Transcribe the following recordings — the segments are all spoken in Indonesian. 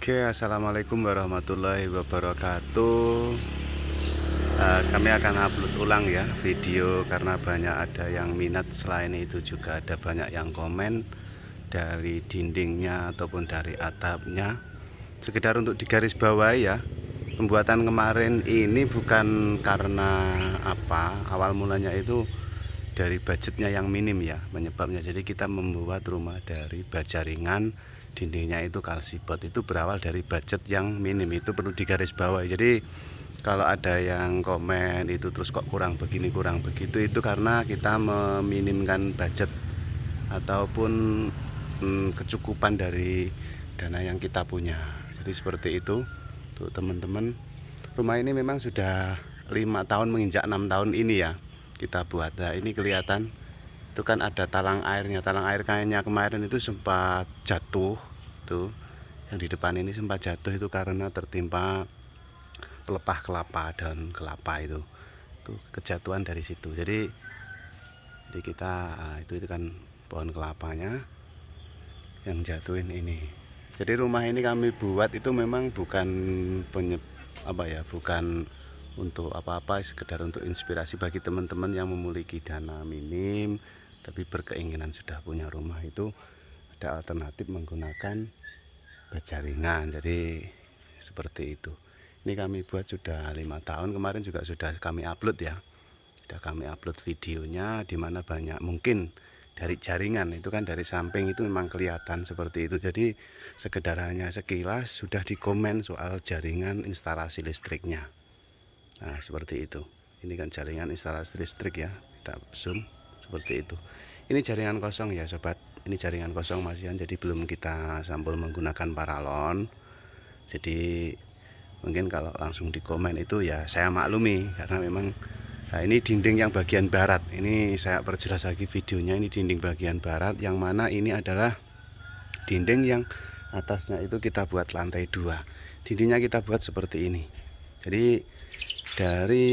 Oke, assalamualaikum warahmatullahi wabarakatuh. Kami akan upload ulang ya video karena banyak ada yang minat. Selain itu juga ada banyak yang komen dari dindingnya ataupun dari atapnya. Sekedar untuk digarisbawahi ya, pembuatan kemarin ini bukan karena apa, awal mulanya itu dari budgetnya yang minim ya penyebabnya. Jadi kita membuat rumah dari baja ringan, dindingnya itu kalsibot, itu berawal dari budget yang minim, itu perlu digarisbawahi. Jadi kalau ada yang komen itu terus kok kurang begini kurang begitu, itu karena kita meminimkan budget ataupun kecukupan dari dana yang kita punya. Jadi seperti itu tuh teman-teman. Rumah ini memang sudah 5 tahun menginjak 6 tahun ini ya kita buat. Nah ini kelihatan itu kan ada talang airnya. Talang air kayaknya kemarin itu sempat jatuh tuh, yang di depan ini sempat jatuh itu karena tertimpa pelepah kelapa, daun kelapa itu kejatuhan dari situ. Jadi kita itu kan pohon kelapanya yang jatuhin ini. Jadi rumah ini kami buat itu memang bukan bukan untuk apa-apa, sekedar untuk inspirasi bagi teman-teman yang memiliki dana minim tapi berkeinginan sudah punya rumah, itu ada alternatif menggunakan baja ringan. Jadi seperti itu. Ini kami buat sudah 5 tahun, kemarin juga sudah kami upload ya. Sudah kami upload videonya, dimana banyak mungkin dari jaringan itu kan, dari samping itu memang kelihatan seperti itu. Jadi sekedar hanya sekilas sudah dikomen soal jaringan instalasi listriknya. Nah seperti itu. Ini kan jaringan instalasi listrik ya, kita zoom seperti itu. Ini jaringan kosong ya sobat, ini jaringan kosong masihan, jadi belum kita sampul menggunakan paralon. Jadi mungkin kalau langsung di komen itu ya saya maklumi, karena memang nah ini dinding yang bagian barat. Ini saya perjelas lagi videonya, ini dinding bagian barat, yang mana ini adalah dinding yang atasnya itu kita buat lantai 2. Dindingnya kita buat seperti ini. Jadi dari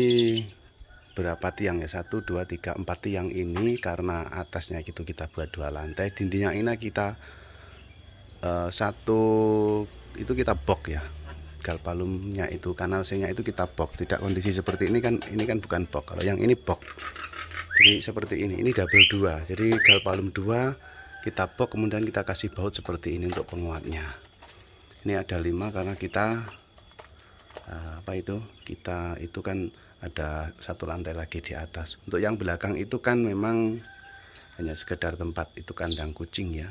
berapa tiang ya, 1 2 3 4 tiang ini, karena atasnya itu kita buat 2 lantai, dindingnya ini kita satu itu kita box ya, galvalumnya itu, kanal C-nya itu kita box. Tidak kondisi seperti ini kan bukan box. Kalau yang ini box, jadi seperti ini double 2. Jadi galvalum 2 kita box, kemudian kita kasih baut seperti ini untuk penguatnya. Ini ada 5 karena kita kita itu kan ada 1 lantai lagi di atas. Untuk yang belakang itu kan memang hanya sekedar tempat, itu kandang kucing ya.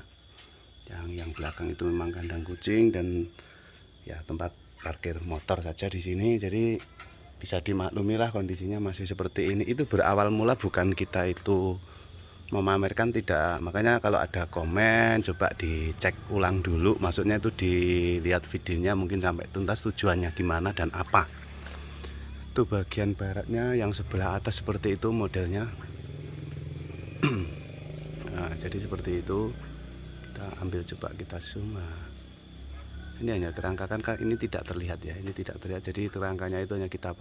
Yang belakang itu memang kandang kucing dan ya tempat parkir motor saja di sini. Jadi bisa dimaklumi lah kondisinya masih seperti ini. Itu berawal mula bukan kita itu memamerkan, tidak. Makanya kalau ada komen coba dicek ulang dulu, maksudnya itu dilihat videonya mungkin sampai tuntas tujuannya gimana dan apa. Itu bagian baratnya yang sebelah atas seperti itu modelnya. Nah, jadi seperti itu. Kita ambil, coba kita zoom. Ini hanya kerangka kan ini tidak terlihat ya, ini tidak terlihat. Jadi kerangkanya itu hanya kita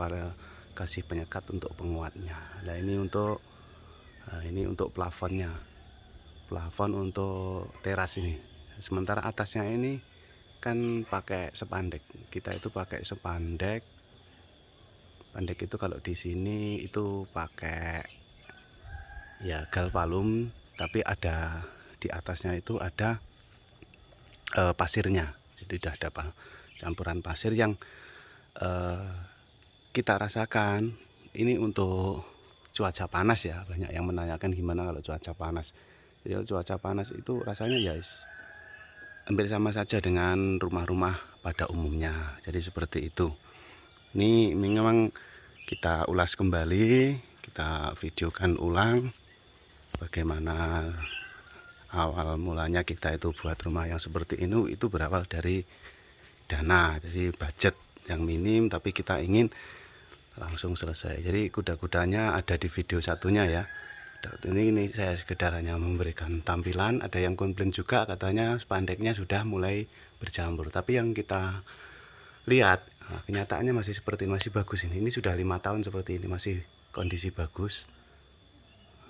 kasih penyekat untuk penguatnya. Nah ini untuk plafonnya, plafon untuk teras ini. Sementara atasnya ini kan pakai spandek, kita itu pakai spandek. Spandek itu kalau di sini itu pakai ya galvalum, tapi ada di atasnya itu ada pasirnya. Jadi sudah ada campuran pasir yang kita rasakan. Ini untuk cuaca panas ya, banyak yang menanyakan gimana kalau cuaca panas. Jadi kalau cuaca panas itu rasanya ya hampir sama saja dengan rumah-rumah pada umumnya. Jadi seperti itu. Ini memang kita ulas kembali, kita videokan ulang bagaimana awal mulanya kita itu buat rumah yang seperti ini. Itu berawal dari dana, jadi budget yang minim tapi kita ingin langsung selesai. Jadi kuda-kudanya ada di video satunya ya. Ini saya sekedar hanya memberikan tampilan. Ada yang komplain juga katanya spandeknya sudah mulai berjamur, tapi yang kita lihat kenyataannya masih seperti ini, masih bagus. Ini sudah 5 tahun seperti ini, masih kondisi bagus.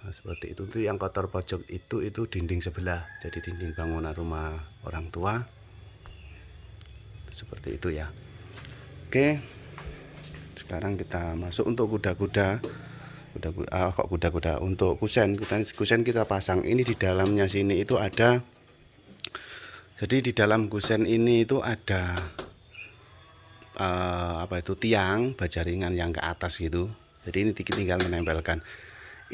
Nah, seperti itu. Tuh yang kotor pojok itu dinding sebelah, jadi dinding bangunan rumah orang tua seperti itu ya. Oke, sekarang kita masuk untuk kuda-kuda. Kok kuda-kuda, untuk kusen kita pasang ini di dalamnya sini itu ada. Jadi di dalam kusen ini itu ada apa itu, tiang baja ringan yang ke atas gitu. Jadi ini tinggal menempelkan.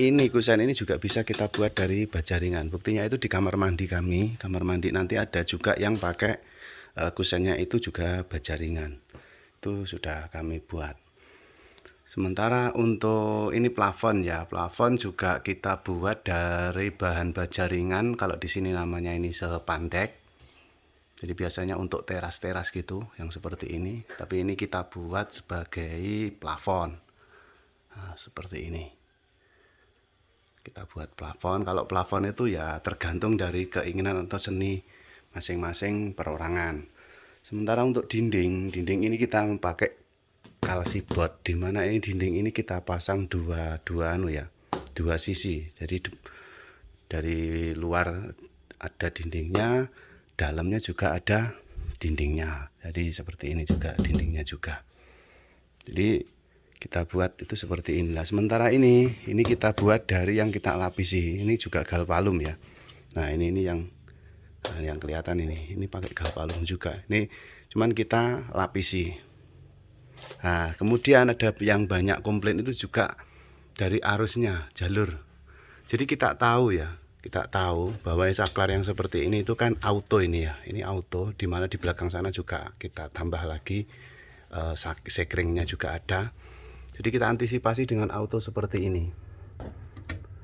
Ini kusen ini juga bisa kita buat dari baja ringan. Buktinya itu di kamar mandi kami. Kamar mandi nanti ada juga yang pakai kusennya itu juga baja ringan. Itu sudah kami buat. Sementara untuk ini plafon ya, plafon juga kita buat dari bahan baja ringan. Kalau di sini namanya ini sepandek. Jadi biasanya untuk teras-teras gitu, yang seperti ini. Tapi ini kita buat sebagai plafon. Nah, seperti ini. Kita buat plafon. Kalau plafon itu ya tergantung dari keinginan atau seni masing-masing perorangan. Sementara untuk dinding ini kita memakai kalsibot, dimana ini dinding ini kita pasang dua sisi. Jadi dari luar ada dindingnya, dalamnya juga ada dindingnya. Jadi seperti ini juga dindingnya juga. Jadi kita buat itu seperti inilah. Sementara ini kita buat dari yang kita lapisi. Ini juga galvalum ya. Nah ini yang kelihatan ini pakai galvalum juga. Ini cuman kita lapisi. Nah, kemudian ada yang banyak komplain itu juga dari arusnya, jalur. Jadi kita tahu bahwa saklar yang seperti ini itu kan auto ini ya. Ini auto, dimana di belakang sana juga kita tambah lagi sekringnya juga ada. Jadi kita antisipasi dengan auto seperti ini.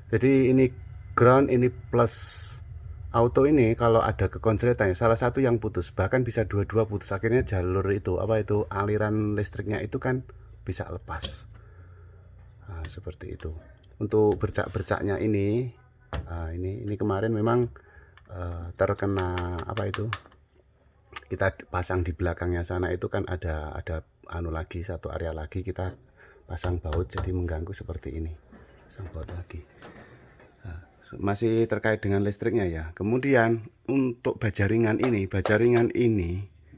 Jadi ini ground, ini plus auto ini kalau ada kekonsletan salah satu yang putus, bahkan bisa dua-dua putus, akhirnya jalur itu aliran listriknya itu kan bisa lepas. Nah, seperti itu. Untuk bercak-bercaknya ini kemarin memang terkena kita pasang di belakangnya sana itu kan ada satu area lagi kita pasang baut, jadi mengganggu seperti ini. Pasang baut lagi. Masih terkait dengan listriknya ya. Kemudian untuk baja ringan ini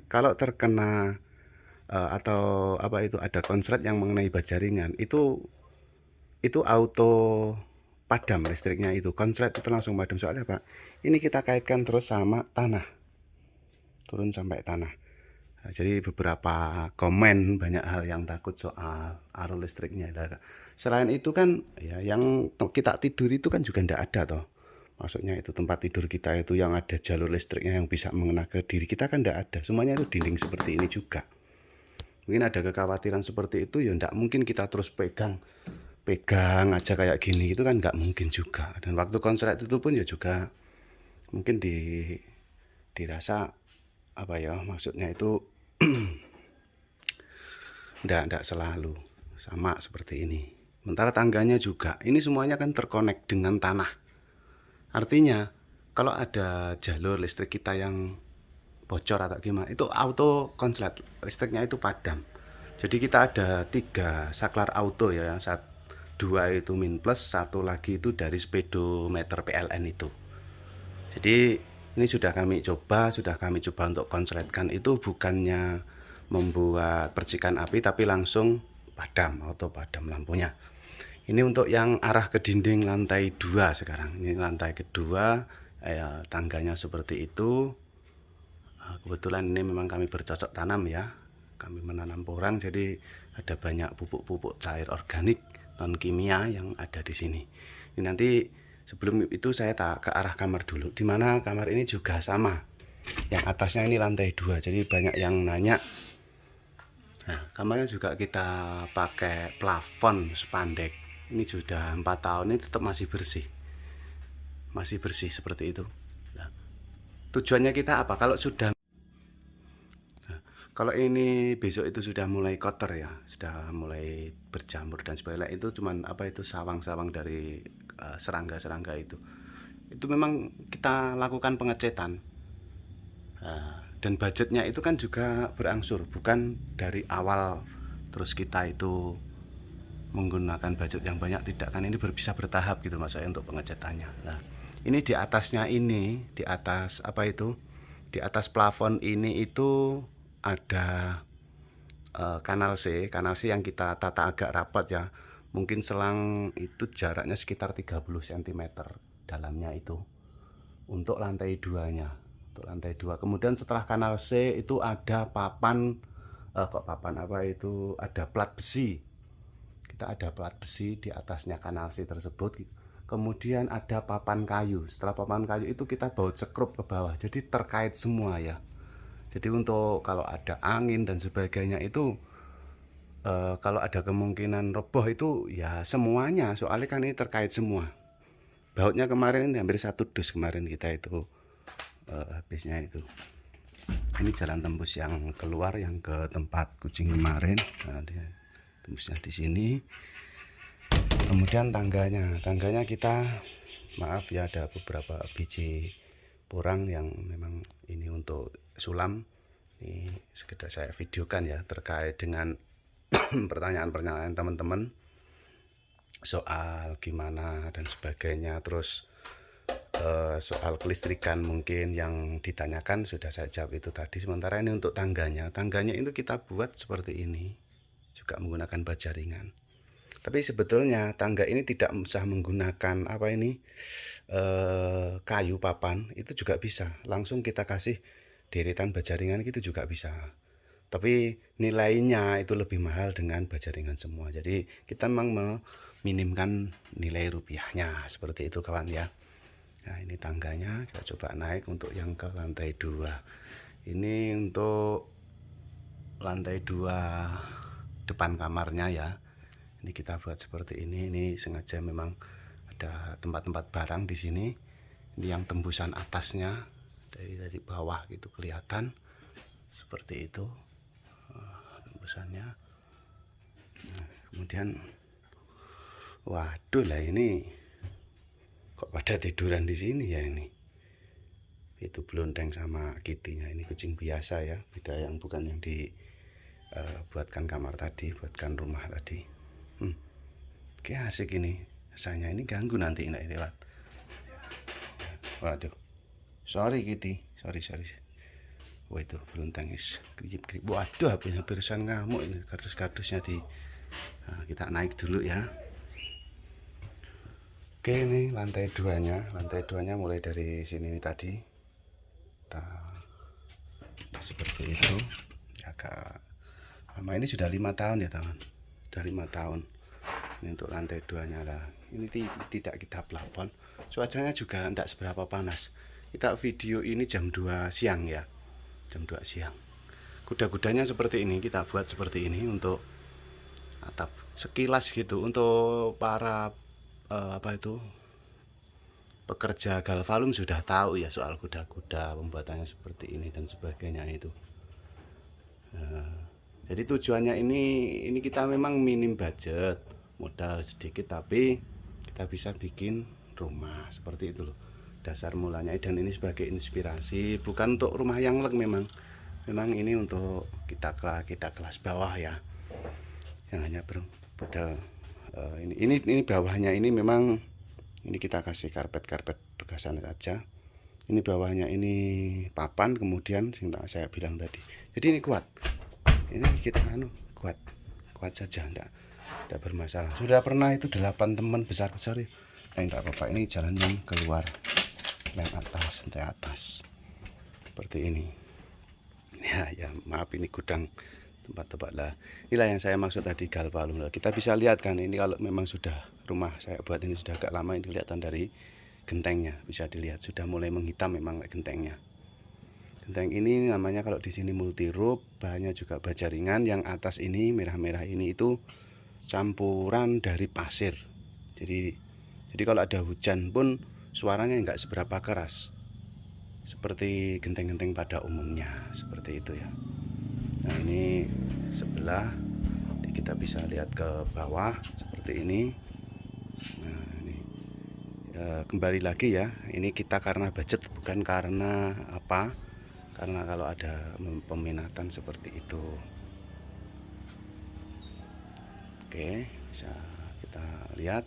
kalau terkena atau ada konslet yang mengenai baja ringan itu auto padam listriknya, itu konslet itu langsung padam. Soalnya Pak, ini kita kaitkan terus sama tanah, turun sampai tanah. Nah, jadi beberapa komen banyak hal yang takut soal arus listriknya. Selain itu kan ya, yang kita tidur itu kan juga tidak ada toh. Maksudnya itu tempat tidur kita itu yang ada jalur listriknya yang bisa mengena ke diri kita kan tidak ada. Semuanya itu dinding seperti ini juga. Mungkin ada kekhawatiran seperti itu ya, tidak mungkin kita terus pegang aja kayak gini, itu kan nggak mungkin juga. Dan waktu konslet itu pun ya juga mungkin dirasa maksudnya itu tidak selalu sama seperti ini. Sementara tangganya juga ini semuanya kan terkonek dengan tanah. Artinya kalau ada jalur listrik kita yang bocor atau gimana, itu auto konslet listriknya itu padam. Jadi kita ada 3 saklar auto ya, 2 itu min plus, 1 lagi itu dari speedometer PLN itu. Jadi ini sudah kami coba untuk konsletkan, itu bukannya membuat percikan api tapi langsung padam, auto padam lampunya. Ini untuk yang arah ke dinding lantai 2 sekarang. Ini lantai kedua, tangganya seperti itu. Kebetulan ini memang kami bercocok tanam ya. Kami menanam porang, jadi ada banyak pupuk-pupuk cair organik non kimia yang ada di sini. Ini nanti sebelum itu saya ke arah kamar dulu, dimana kamar ini juga sama. Yang atasnya ini lantai 2, jadi banyak yang nanya. Nah, kamarnya juga kita pakai plafon spandek. Ini sudah 4 tahun, ini tetap masih bersih seperti itu. Nah, tujuannya kita apa? Kalau ini besok itu sudah mulai kotor ya, sudah mulai berjamur dan sebagainya, itu cuman sawang-sawang dari serangga-serangga itu memang kita lakukan pengecetan. Dan budgetnya itu kan juga berangsur, bukan dari awal terus kita itu menggunakan budget yang banyak, tidak kan, ini bisa bertahap gitu maksudnya untuk pengecetannya. Nah, ini di atasnya di atas plafon ini itu ada kanal C yang kita tata agak rapat ya. Mungkin selang itu jaraknya sekitar 30 cm dalamnya itu untuk lantai 2-nya. Untuk lantai 2. Kemudian setelah kanal C itu ada papan ada plat besi. Kita ada plat besi di atasnya kanal C tersebut. Kemudian ada papan kayu. Setelah papan kayu itu kita baut sekrup ke bawah. Jadi terkait semua ya. Jadi untuk kalau ada angin dan sebagainya itu kalau ada kemungkinan roboh itu ya semuanya, soalnya kan ini terkait semua. Bautnya kemarin ini hampir 1 dus kemarin kita itu habisnya itu. Ini jalan tembus yang keluar yang ke tempat kucing kemarin. Nah, tembusnya di sini. Kemudian tangganya kita maaf ya, ada beberapa biji porang yang memang ini untuk sulam. Ini sekedar saya videokan ya terkait dengan pertanyaan-pertanyaan teman-teman soal gimana dan sebagainya. Terus soal kelistrikan mungkin yang ditanyakan sudah saya jawab itu tadi. Sementara ini untuk tangganya itu kita buat seperti ini, juga menggunakan baja ringan. Tapi sebetulnya tangga ini tidak usah menggunakan kayu papan, itu juga bisa. Langsung kita kasih deretan baja ringan gitu juga bisa. Tapi nilainya itu lebih mahal dengan baja ringan semua. Jadi kita memang meminimkan nilai rupiahnya seperti itu kawan ya. Nah ini tangganya kita coba naik untuk yang ke lantai 2. Ini untuk lantai 2 depan kamarnya ya. Ini kita buat seperti ini. Ini sengaja memang ada tempat-tempat barang di sini. Ini yang tembusan atasnya dari bawah gitu kelihatan seperti itu tembusannya. Nah, kemudian waduh lah, ini kok pada tiduran di sini ya. Ini itu Blonteng sama Kitty-nya. Ini kucing biasa ya, beda yang bukan yang dibuatkan kamar tadi, buatkan rumah tadi. Oke, asik ini. Rasanya ini ganggu nanti ini lewat. Waduh, sorry Kitty, sorry. Wah itu Blonteng is grip. Waduh, hampir ngamuk ini, kardus-kardusnya nah, kita naik dulu ya. Oke, ini lantai 2-nya mulai dari sini tadi. Seperti itu. Agak lama, ini sudah 5 tahun ya teman. Sudah 5 tahun. Ini untuk lantai 2-nya lah. Ini tidak kita plafon. Cuacanya juga tidak seberapa panas. Kita video ini jam 2 siang ya. Jam 2 siang. Kuda-kudanya seperti ini, kita buat seperti ini untuk atap. Sekilas gitu untuk para pekerja galvalum sudah tahu ya soal kuda-kuda, pembuatannya seperti ini dan sebagainya itu. Nah, jadi tujuannya ini kita memang minim budget, modal sedikit, tapi kita bisa bikin rumah seperti itu loh. Dasar mulanya, dan ini sebagai inspirasi, bukan untuk rumah yang lek, memang ini untuk kita kelas bawah ya, yang hanya bermodal ini bawahnya ini memang ini kita kasih karpet bekasan saja. Ini bawahnya ini papan, kemudian saya bilang tadi. Jadi ini kuat. Ini kita kuat saja, enggak bermasalah. Sudah pernah itu 8 teman besar ya. Nah, enggak apa-apa, ini jalan yang keluar yang atas, lantai atas. Seperti ini. Ya maaf, ini gudang tempat lah. Inilah yang saya maksud tadi galvalum. Kita bisa lihat kan ini kalau memang sudah rumah saya buat ini sudah agak lama, ini kelihatan dari gentengnya, bisa dilihat sudah mulai menghitam memang gentengnya. Genteng ini namanya kalau di sini multi roof, bahannya juga baja ringan. Yang atas ini merah-merah ini itu campuran dari pasir. Jadi kalau ada hujan pun suaranya nggak seberapa keras seperti genteng-genteng pada umumnya, seperti itu ya. Nah ini sebelah, kita bisa lihat ke bawah seperti ini. Nah ini kembali lagi ya, ini kita karena budget, bukan karena apa, karena kalau ada peminatan seperti itu. Oke, bisa kita lihat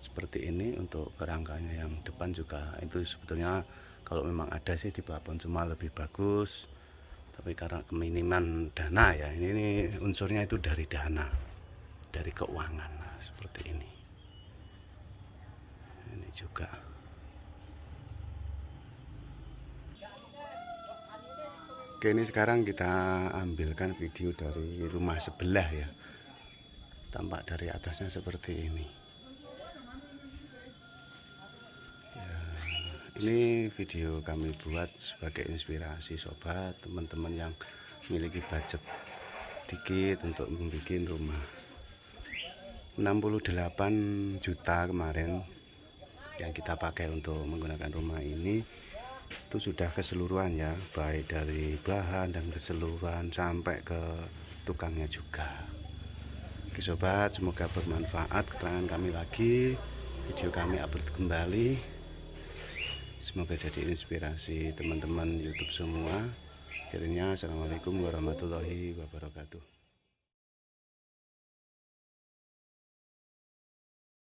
seperti ini. Untuk kerangkanya yang depan juga itu sebetulnya kalau memang ada sih di plafon semua lebih bagus. Tapi karena keminiman dana ya, ini unsurnya itu dari dana, dari keuangan. Nah, seperti ini. Ini juga. Oke, ini sekarang kita ambilkan video dari rumah sebelah ya. Tampak dari atasnya seperti ini. Ya, ini video kami buat sebagai inspirasi sobat, teman-teman yang memiliki budget dikit untuk membuat rumah. 68 juta kemarin yang kita pakai untuk menggunakan rumah ini itu sudah keseluruhan ya, baik dari bahan dan keseluruhan sampai ke tukangnya juga. Oke sobat, semoga bermanfaat keterangan kami lagi, video kami upload kembali, semoga jadi inspirasi teman-teman YouTube semua. Akhirnya assalamualaikum warahmatullahi wabarakatuh.